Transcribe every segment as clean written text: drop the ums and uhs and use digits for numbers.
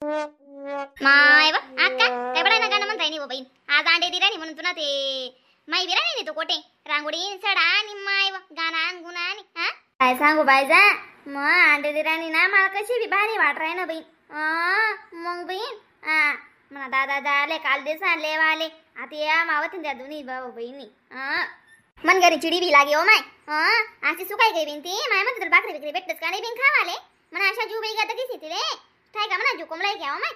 माय वा अक्का काय बडायला गाणं म्हणताय नी बहीण आज अंडे दिराणी म्हणून तुला ते माई बिराणी नाही तो कोटे रांगोळी सडा आणि माय वा गाणा गुणा आणि हा काय सांगू बायजा मग अंडे दिराणी ना मला कशी बी भारी वाट राही ना बहीण मग बहीण म्हणा दादा झाले काल दिवस आले वाले आता या मावतीन त्या दोन्ही भाऊ बहिणी मन घरी चिडी बी लागे ओ माय अशी सुकाय गई बिन ती माय म्हणते भाकरी बिकरी भेटतच का नाही बिन खावाले म्हणा अशा जीव बाई गाता किसी तिले काय का म्हणा जुकुम लाई घ्या ओ माय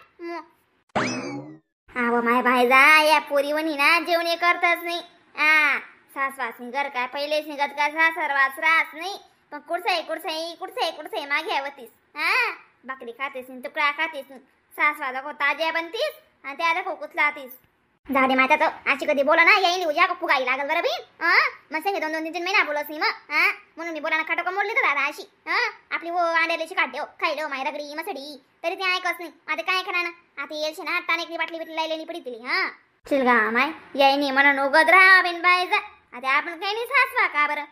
आव माय भाईजा या पोरीवणी ना जेवणे करतच नाही सास वासनी घर काय पहिलेच निघत का सासर वासरास नाही पण कुडसाई मागे आवतीस भाकरी खातेस तुकडा खातेस सास वाजा को ताज्या बनतीस आणि त्याला खोकुचलातीस झाडे माता तो अशी कधी बोला ना येईल उद्या फुगाई लागल बरं बहीण मग सांगे 2-3 महिना बोलस नाही मग म्हणून मी बोलाना खाटो मोडली तर दादा अशी आपली वो अंड्याची काढते खायलो माय रगडी मसडी तरी ते ऐकच नाही आता काय करणार ना आता येईल ना टानेकली बाटली बिटली लायलेली पडी तिली चल गा माय यायनी म्हणून उगत राहा बिन बायजा आता आपण काही नाही सासवा का बरं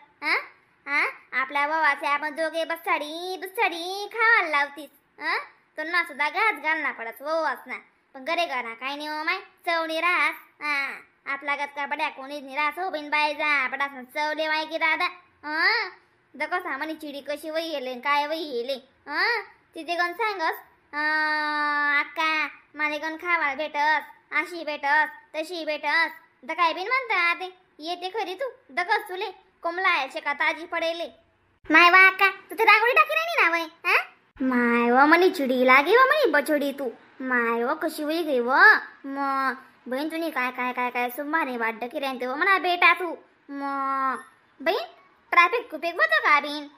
आपल्या भावाचे आपण दोघे बस्साडी खावायला लावतीस तुला सुद्धा घात घालना पडत वो वाचना पण गरे गरा काय नाही ओ माय चवणी राहस आपला गत का बड्या कोणीच नाही राहस हो बिन बायजा बडा चवले वाय की दादा दको सामानी चिडी कशी वही येले काय वही येले तिथे गण सांगस अक्का माले गण खावायला भेटस अशी भेटस तशी भेटस द काय बिन म्हणता ते येते खरी तू दकस तुले कोमला यायचे का ताजी पडेले माय वा अक्का तू तर रांगोळी टाकी राहिली ना वय माय व मनी चिडी लागे व मनी बचोडी तू माय व कशी वही गई व म बहीण तुनी काय काय काय काय सुमारे वाड्ड की राहते व म्हणा बेटा तू म बहीण ट्रॅफिक कुपेक होतं का बिन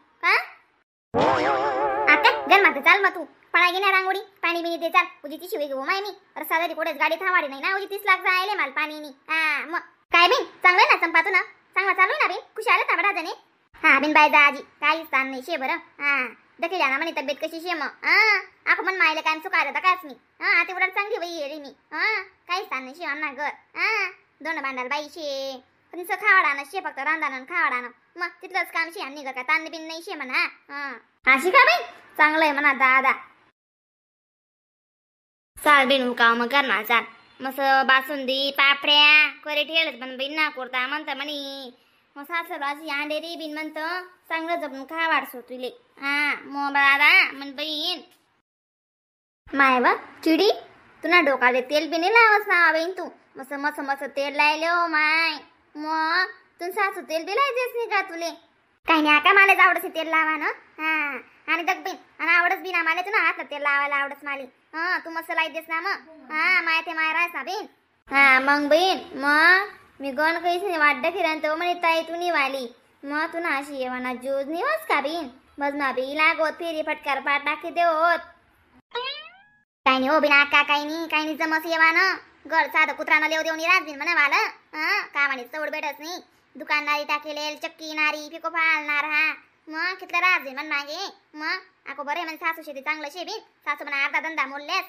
आता गरमाते चाल मग तू पळा घेणार रांगोळी पाणी बिनी ते चाल उजी ती शिवाय घेऊ माय मी रस्ता जरी कोडेच गाडी थांबाडी नाही ना उजी 30 लाख जायले माल पाणी नी मग काय बिन चांगलं ना संपा तू ना चांगला चालू ना बिन खुश आलं ताबडा जणे बिन बाय दाजी काही स्थान नाही शे बरं दखी जाना म्हणे तब्येत कशी शे मग आपण पण मायला काय चुकायला तर काच मी आता उलट चांगली बाई येरी मी काही स्थान नाही शे अन्ना घर दोन भांडाल बाई शे पण खावाडानं शे फक्त रांधानं खावाडानं मग तिथलंच काम शे आणि का ताण बिन नाही शे म्हणा अशी का बाई चांगलं आहे म्हणा दादा चाल बिन उका मग करणार चाल मस्त बासुंदी पापड्या करे ठेळत पण बिन ना कोरता म्हणता म्हणे मग सासरवासी अंडेरी बिन म्हणतं चांगलं जपून खा वाढसो तुले मग दादा म्हण बहीण माय व चिडी तुला डोकाले तेल बिने लावस ना बहीण तू मस्त मस्त मस्त तेल लायले ओ माय मग तू सासू तेल दिलायचेस नाही का तुले काही नाही आता मला आवडस तेल लावा ना आणि दग बिन आणि आवडच बिन आम्हाला तू ना हात तेल लावायला आवडस माली तू मस्त लाई देस ना मग माय ते माय राहस ना बिन मग बहीण मग मी गण काहीच नाही वाड्ड फिरान तो म्हणे ताई तू निवाली मग तू ना अशी येवाना जोज निवास का बिन बस मा बी लागोत फेरी फटकार पाठ टाकी दे होत काही नाही हो बिना का काही नाही जमस येवाना घर साधं कुत्रानं लेव देऊन राज बिन म्हणा वाला का म्हणे चवड भेटच नाही दुकानदारी टाकेले चक्की नारी पिको फाळणार मग कितलं राज बिन म्हण मागे मग आको बरे म्हणजे सासू शेती चांगलं शे बिन सासू म्हणा अर्धा धंदा मोडलेस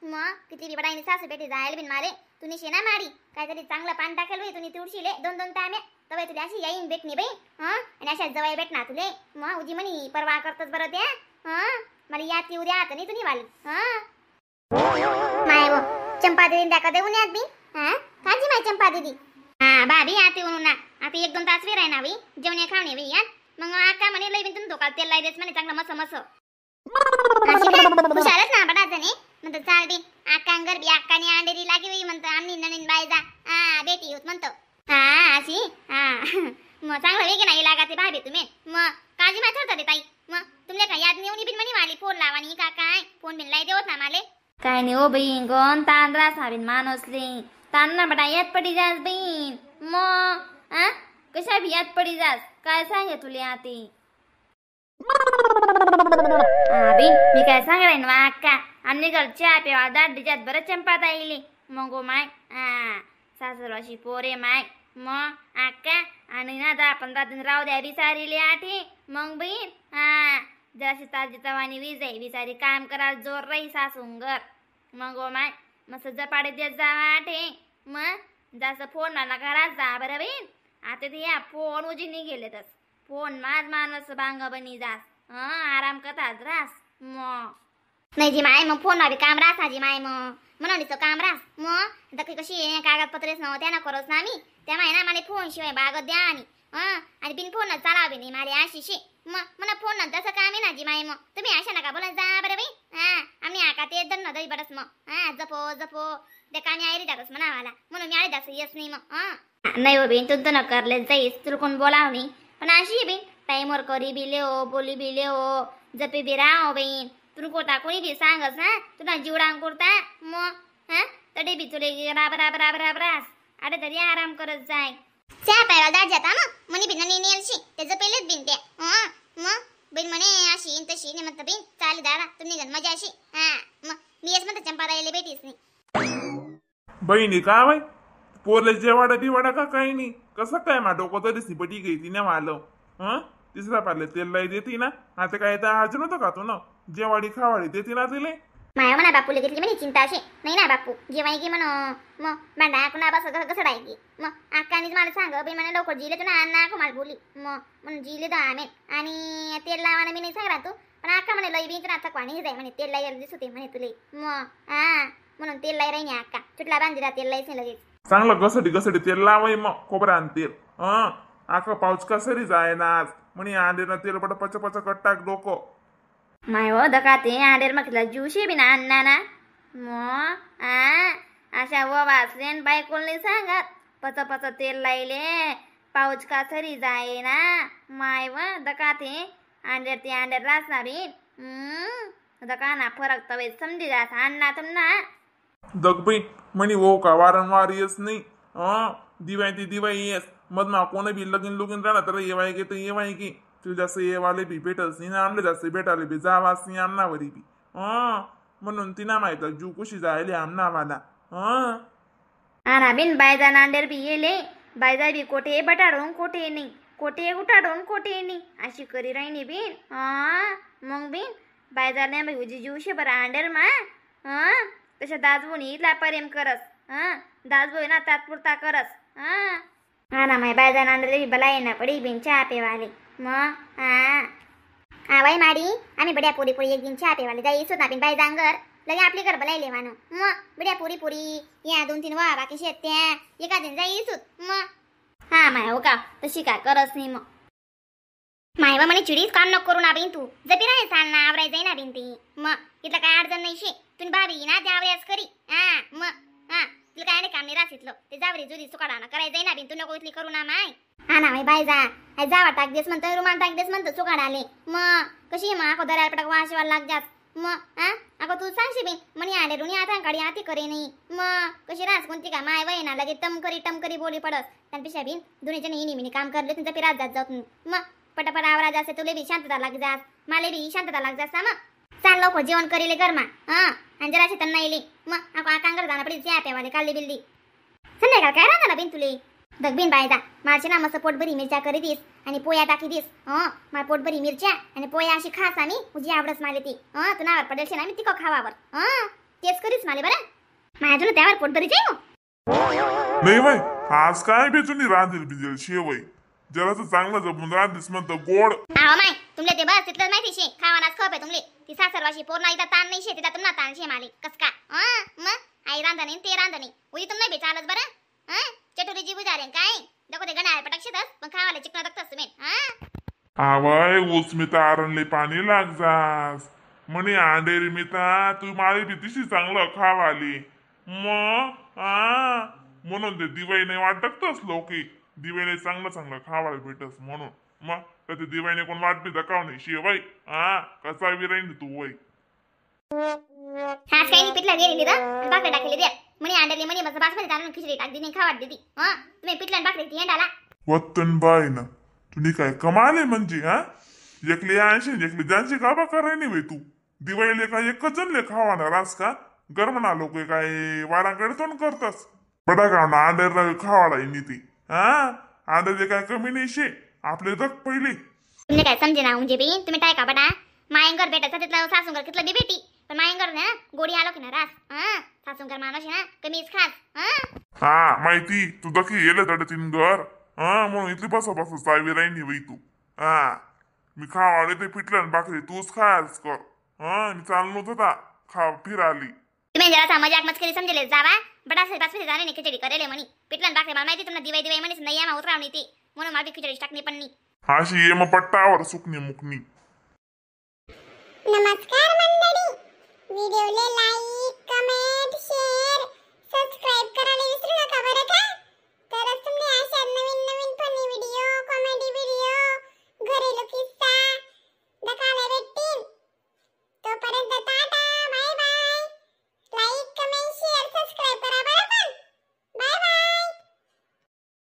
मग किती बी बडाईनी सासू बेटी जायला बिन मारे तुनी शेना मारी काहीतरी चांगलं पान टाकेल होई तुनी तुळशीले 2-2 तांबे तवे तुला अशी येईन भेटणी बाई आणि अशा जवळ भेटणार तुले मग उजी म्हणी परवा करतच बरं त्या मला यात येऊ द्या आता नाही तुनी वाली माय वो चंपा दीदी टाका देऊन यात बी काजी माय चंपा दीदी भाभी आते येऊन ना आता 1-2 तास वेळ आहे ना बाई जेवणे खावणे बाई यात मग आका म्हणे लई बिन तुम तेल लाई देस म्हणे चांगलं मस्त हुशारच ना बडाचं नाही म्हणतो चाल बी आकांगर बी आकाने अंडेरी लागे बाई म्हणतो आम्ही नवीन बायजा बेटी होत म्हणतो अशी मग चांगलं वेगळे नाही लागाते भाभी तुम्ही मग काळजी माय ठरता ताई मग तुमले काय याद नेऊन बिन म्हणी वाली फोन लावानी का काय फोन बिन लाई देवत ना माले काय नाही ओ बहीण कोण तान रास हावीन मानसले तान ना बडा याद पडी जास बहीण मग कशा बी याद पडी जास काय सांगे तुले आते मी काय सांगणार ना अक्का आमने घर चहा पेवा दाट डिजात बरं चंपा ताईले मग माय सासरवाशी पोरे माय मग अक्का आणि ना 10-15 दिन राहू द्या विचारिले आठे मग बहीण जराशी ताजी तवानी विजाई विचारी काम करा जोर रही सासूंगर मग माय मस्त जपाडे देत जावा आठे मग जास्त फोन ना घरात जा बरं बहीण आता ते या फोन उजीनी गेले तस फोन माझ मानस बांग बनी जास आराम करतात रास मग नाही जी माय मग फोन बी काम राहस जी माय मग म्हणून काम राहस मग दखी कशी कागदपत्रेच नव्हत्या ना करोच ना आम्ही त्या माय ना मला फोन शिवाय बागत द्या आणि बिन फोन चालावे नाही मला आशिशी मग मला फोन तसं काम आहे ना जी माय मग तुम्ही अशा नका बोला जा बरं बाई आम्ही आका ते दन दही बरस मग जपो जपो ते कामी आयरी जातस म्हणावाला म्हणून मी आळी जास्त येस नाही मग नाही हो बेन तू न करले जाईस तुला कोण बोलाव नाही पण अशी बेन टाईमवर करी बिले हो बोली बिले हो जपे बी राहो बेन तुला कोता कोणी बी सांगस ना तुला जीवडांग करता मग तडे बी तुले राब राब राब राब रास अरे तरी आराम करत जाय चहा प्यायला दाट जाता मग म्हणे बिन नेलशी त्याचं पहिलेच बिन त्या मग बिन म्हणे अशी तशी ने म्हणत बिन चाल दाडा तुम्ही गण मजा अशी मग मी येस म्हणत चंपा राहिले भेटीस नाही बहिणी का बाई पोरले जेवाडा बिवाडा का काही नाही कसं काय मा डोकं तरी सिपटी घेतली ना मालं तिसरा पारले तेल लाई देते ना आता काय तर आज नव्हतं का तू ना जेवाडी खावाडी देते ना तिले माया म्हणा बापूला घेतली म्हणे चिंता अशी नाही ना बापू जेवाय की म्हण मग भांडा कुणा बस घसडाय की मग अक्कानीच मला सांग बी म्हणे लवकर जिले तू ना अण्णा मला बोली मग म्हणून जिले तर आम्ही आणि तेल लावाना मी नाही सांगला तू पण अक्का म्हणे लई बिंच ना थकवाणी जाय म्हणे तेल लाई दिसत होते म्हणे तुले मग म्हणून तेल लाई राही अक्का चुटला बांधिला तेल लाईच नाही लगेच चांगलं घसडी तेल लावाय मग खोबऱ्यान तेल आका पाऊच कसरी जाय ना आज म्हणे आंडे ना तेल पट पच पच कट्टाक डोकं माय हो दकाते आंडेर मग ज्यूशी बी ना अण्णा ना मग अशा व वाचलेन बायकोलने सांगत पच पच तेल लायले पाऊच का सरी जाय ना माय व दकाते आंडेर ते आंडेर रासना बी दकाना फरक तवे समजी जास अण्णा तुम ना दगबाई म्हणे हो का वारंवार येस नाही दिवाय ती दिवाय येस मधमा कोण बी लगीन लुगीन राहणार तर येवाय गे तर येवाय की तू जास्त येवाले बी भेटस नाही आमले जास्त भेटाले बी जावास नाही आमनावरी बी म्हणून तिना माहित जू कुशी जायले आमनावाला आना बिन बायजा नांडेर बी येले बायजा बी कोठे बटाडून कोठे नाही कोठे उठाडून कोठे नाही अशी करी राहिनी बिन मग बिन बायजाने उजी जीवशे बरं आंडेर मा तशा दाजबोनी इथला प्रेम करस दाजबोई ना तात्पुरता करस ना माय बायजा नांडेर बला ना पडी बिन चहा पेवाले मग बाई माडी आम्ही बड्या पुरी पुरी एक दिन चहा पेवाले जाई सुद्धा बिन बाय जांगर लगे आपली घर बलायले वानो मग बड्या पुरी पुरी या 2-3 वा बाकी शेत्या एका दिन जाई सुत मग माय हो का तशी काय करस नाही मग माय वा म्हणे चिडीच काम नको करू ना बिन तू जपी राही चाल ना आवराय जाई ना बिन ती मग इथलं काय अडचण नाही शे तुम्ही भाभी ना त्या आवऱ्यास करी मग तुला काय नाही काम नाही रासितलं ते जावरी जुदी सुकाडा ना करायचं ना बिन तू नको इथली करू ना माय ना माय बाय जा जावा टाक देस म्हणतो रुमाल टाक देस म्हणतो सुकाड आले मग कशी मग आको दराल पटक वाशवाल लाग जात मग आको तू सांगशी बिन म्हणे आले रुणी आता काढी आती करे नाही मग कशी रास कोणती का माय वय ना लगे टमकरी बोली पडस त्यापेक्षा बिन दोन्हीच्या नेहमी मिनी काम करले तुमचा पिरात जात जात मग पटापट आवरा जासे तुले बी शांतता लाग जास माले बी शांतता लाग जास मग चाल लवकर जेवण करीले गरमा आणि जराशी त्यांना येईल मग आको आकांगर जाणं पडी त्या पेवाले काढली बिल्ली संध्याकाळ काय राहणार ना बिन तुले दगबीन बायदा माझी ना मस्त पोटभरी मिरच्या करी दिस आणि पोया टाकी दिस मला पोटभरी मिरच्या आणि पोया अशी खास आणि तुझी आवडस माले ती तू नावर पडेल ना मी तिको खावावर तेच करीस माले बरं माझ्या त्यावर पोटभरी जाई नाही बाई आज काय बेचून रांधेल बिजेल शेवय जरासं चांगलं जपून रांधीस म्हणतं गोड माय तुमले ते बस तिथलं माहिती शे खावानाच खप आहे तुमले ती सासरवाशी पोरना इथं ताण नाही शे तिथं तुम्हाला ताण शे माले कस का मग आई रांधणी ते रांधणी उदी तुम नाही बेचालच बरं चटुरी जी बुजारे काय देखो ते गणाळ पटक शेतस पण खावाले चिकना तकतस तुम्ही आवाय उस्मिता आरणले पाणी लाग जास म्हणे आंडेरी मिता तू माळी बी तिशी चांगलं खावाली मग म्हणून ते दिवाळीने वाटतच लोकी दिवाळी चांगलं खावायला भेटस म्हणून मग तर ते दिवाळीने कोण वाट बी दकाव नाही शिवाय कसा विराईन तू वय आज काही पिठला गेली दा बाकडे टाकली द्या म्हणे अंडली म्हणे बस बासमती तांदूळ खिचडी टाक दिनी खावाट दिदी तुम्ही पिठला बाकडे ती अंडाला वत्तन बाय ना तुम्ही काय कमाले म्हणजे एकली 80 एकली 80 का बा कराय नाही तू दिवाळीले काय एकच जण ले खावाना रास का गरमना लोक काय वाडाकडे तोंड करतस बडा का ना अंडर खावाडा नीती अंडरले काय कमी नाही शे आपले जग पहिली तुम्ही काय समजे ना म्हणजे बी तुम्ही काय का बडा मायंगर भेटायचं तिथलं सासूंगर कितलं बी भेटी पण मायंगर ना गोडी आलो की ना रास सासूंगर माणूस ना कमीच खास माहिती तू दखी येले तडे तीन घर म्हणून इथली बस चावी राहिनी वही तू मी खावाडे ते पिटलं बाकरी तूच खायच कर मी चाललो होता खा फिराली. तुम्ही जरा मजाक मस्करी समजेल जावा बटा से पास जाणे खिचडी करेले म्हणी पिटलन बाकी मला माहिती तुम्हाला दिवाई म्हणीस नाही आम्हा उतरावणी ती म्हणून मला खिचडी टाकणी पण नाही. अशी ये मग पट्टावर सुकणी मुकणी. नमस्कार मंडळी, व्हिडिओला लाईक कमेंट